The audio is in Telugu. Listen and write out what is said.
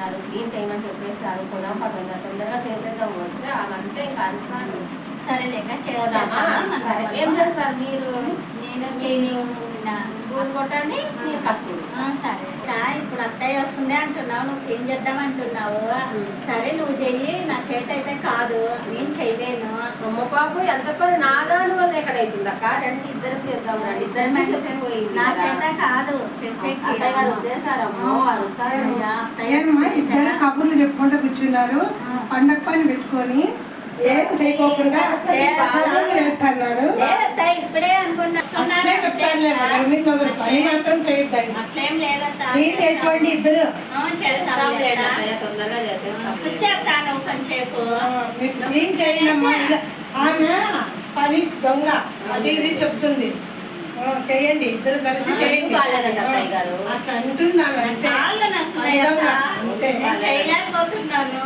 చేయమన్నారు, క్లీన్ చేయమని చెప్పేసారు. పోదాం తొందరగా చేసేద్దాం వస్తే అవంతే ఇంకా అరుస్తాను. సరేలేక పోదామా? సరే ఏం చేస్తారు మీరు? నేను బూరు కొట్టండి, నేను కసుకుంటాను. సరే ఇప్పుడు అత్తయ్య వస్తుంది అంటున్నావు, నువ్వు క్లీన్ చేద్దాం అంటున్నావు. సరే నువ్వు చెయ్యి, నా చేత అయితే కాదు, నేను చెయ్యలేను. అమ్మ పాపు ఎంత పని నా దాని వల్ల ఎక్కడైతుంది అక్క. రండి ఇద్దరు చేద్దాం, రండి ఇద్దరు చెప్పే పోయింది. నా చేత కాదు చేసే. అత్తయ్య గారు వచ్చేసారమ్మో, ఇద్దరు కబుర్లు చెప్పుకుంటూ కూర్చున్నారు. పండగ పని పెట్టుకొని ఏం చేయకోకుండా చేస్తున్నారు. ఇప్పుడే అనుకుంటున్నారు పని మాత్రం చేయొద్దండి. అట్లేం లేదత్తా, చేసుకోండి ఇద్దరు. తొందరగా చేసేస్తాను. వచ్చేస్తాను కొంచెంసేపు. క్లీన్ చేయండి. ఆమె పని దొంగ అది ఇది చెప్తుంది. చెయ్యండి, ఇద్దరు కలిసి చేయండి. అత్తయ్య గారు అట్లా అంటున్నాను. అంటే చేయలేకపోతున్నాను.